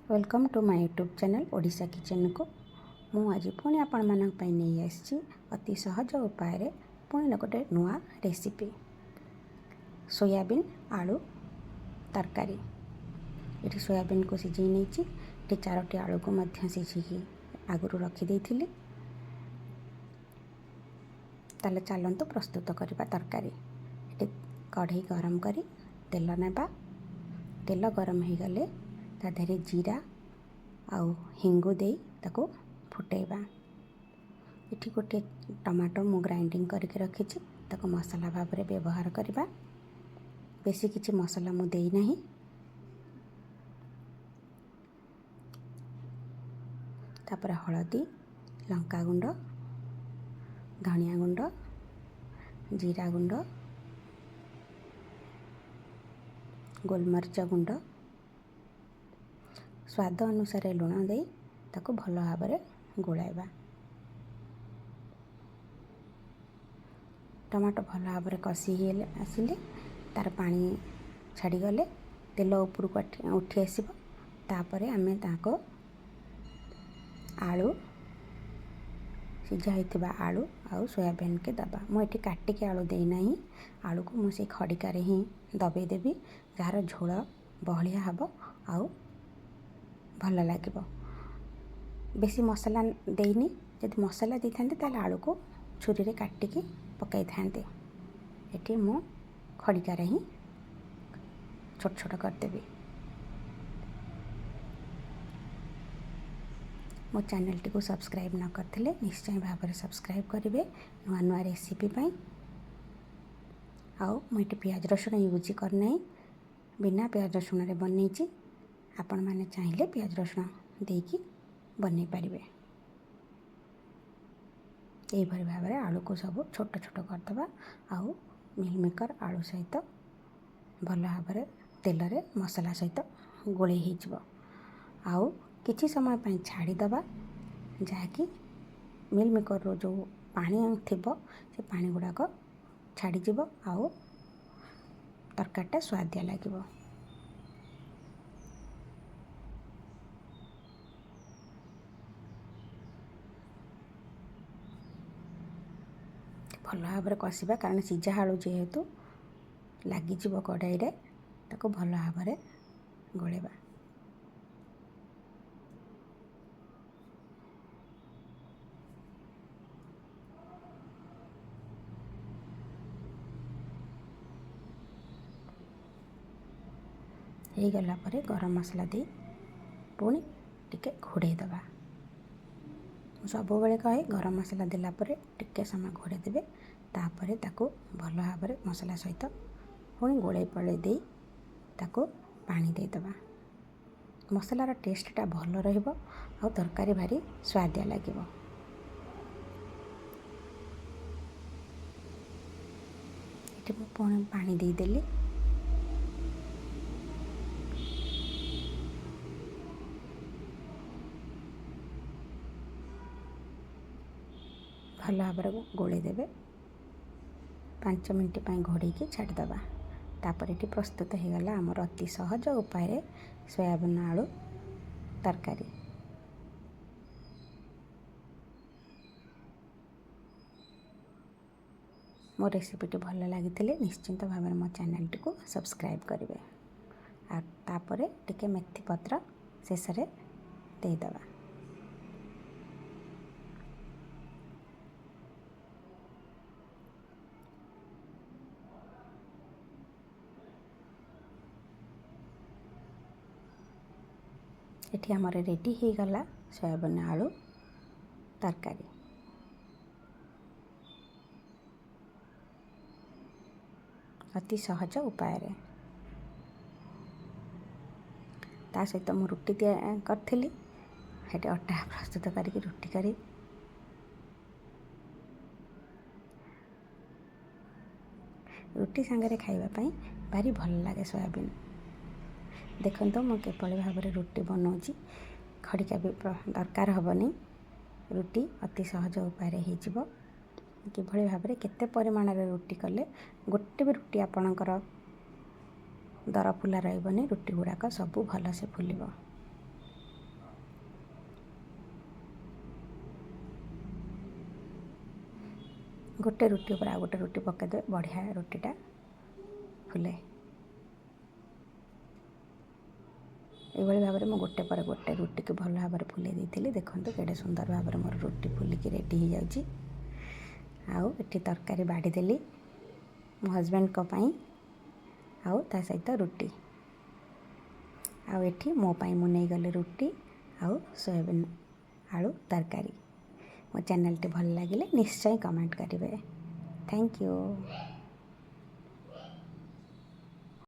Welcome to my YouTube channel Odisha kitchen को मु आज पुणी आपण मानक पई नहीं आसी अति सहज उपाय रे पुणी गोटे नुआ रेसिपी सोयाबीन आलू तरकारी। ये सोयाबीन को सिझे नहीं ये 4टी आलू को मध्य सिझिकी आगु रखी ताले चलतु प्रस्तुत करवा तरकारी। ये कढ़ई गरम करी तेल नेबा तेल गरम हो गले ता देहरे जीरा आउ हिंगु दे ताको फुटेबा। इठी गोटे टमाटो मु ग्राइंडिंग करके रखी ताको मसला भाव में व्यवहार करबा। बेसी किछि मसला मु देई नाही। तापर हळदी लंका गुंड धनिया गुंड जीरा गुंड गोलमरीच गुंड स्वाद अनुसार लुण दे ताको भल भाव में गोलाइबा। टमाटो भल भाव में कषि आसिले तार पानी छाड़गले तेल उपरक उठी आसब। तापर आमे ताको आलू सिझा होता आलू आउ सोयाबीन के दबा। मुझे काटिकी आलू देना आलू को मुझे खड़िकार ही दबे देवी जार झोल बहलिया हम आउ भल लगे। बेसी मसला देनी जब मसला दे था आलू को छुरी रे काटिकी पकई था। ये मु खड़िकार ही छोट छोट करदेवी। मो चैनल टी को सब्सक्राइब न करथिले निश्चय भाव में सब्सक्राइब करेंगे नुआ नुआ रेसिपी पाई। आउ मुझे प्याज रसुण यूज करना बिना प्याज रसुण रे बनई। आपण माने चाहिए प्याज रसुण देकी बनै पारिबे। यही भाव में आलू को सब छोट छोट करदबा आउ मिल मेकर आलू सहित भल भाव में तेल रे मसला सहित गोले हो आउ किछि समय पई छाड़ी दबा जहाँकि मिल मेकर रो जो पानी थिबो से पानी गुड़ाक छाड़ी जीवो आउ तरकारीटा स्वादिया लागिबो। भल भाव में कषा कारण सिझा आलू जेहेतु लगिज कड़ाई रे ताको भल भाव में गोलेबा। हो गला पर गरम मसला दे पुणी टिके घोड़े दबा। सब बेले कहे गरम मसला देला परे टिके समय घोड़े देबे। तापरे ताको भल भाव में मसला सहित पुणी गोले पड़े दे ताको पानी दे दबा। मसलार टेस्टटा भल रहिबो आ तरकारी भारी स्वादिया लागिबो। एठी मु पुणी पानी दे देली। भल भाव में गोले देवे 5 मिनट घोड़े की छाड़दबा। तापर ये प्रस्तुत हो गला आमर अति सहज उपाय रे सोयाबीन आलू तरकारी। मो रेसिपीटी भल लगी निश्चिंत भाव में मो चैनल टी को सब्सक्राइब करेंगे। तापर टिके मेथी पत्र शेष में देदबा। एठी हमर रेडी हो गला सोयाबीन आलू तरकारी। अति सहज उपाय रे ता सहित मु रुटी करथिली। हेटे अटा प्रस्तुत करके रुटी करी रुटी सांगरे खाइबा पई भारी भल लागे सोयाबीन। देखो मु केपली भाव में रुटी बनाऊँगी खड़िका भी दरकार हेनी। रुटी अति सहज उपाय हो किभली भाव में केते परिमाण रुटी कले गोटे भी रुटी आपणकर दर फुला रही रुटी गुड़ाक सब भल से फुल। गोटे रुटी ऊपर आ गोटे रुटी पकईदे बढ़िया रुटीटा फुले ये भाव में गोटे पर गोटे रुटी को भल भाव में फुले देती देखो केड़े सुंदर भाव में मोर रुटी फुलिकी रेडी हो जाऊँगी आउ एटी तरकारी बाड़ी देली मो हजबैंड को पाई आउ ता सहित रुटी आउ एठी मो पाई मु नहीं गले रुटी आउ सोयाबीन आलू तरकारी मो चैनल टी भल लगे निश्चय कमेंट करेंगे। Thank you.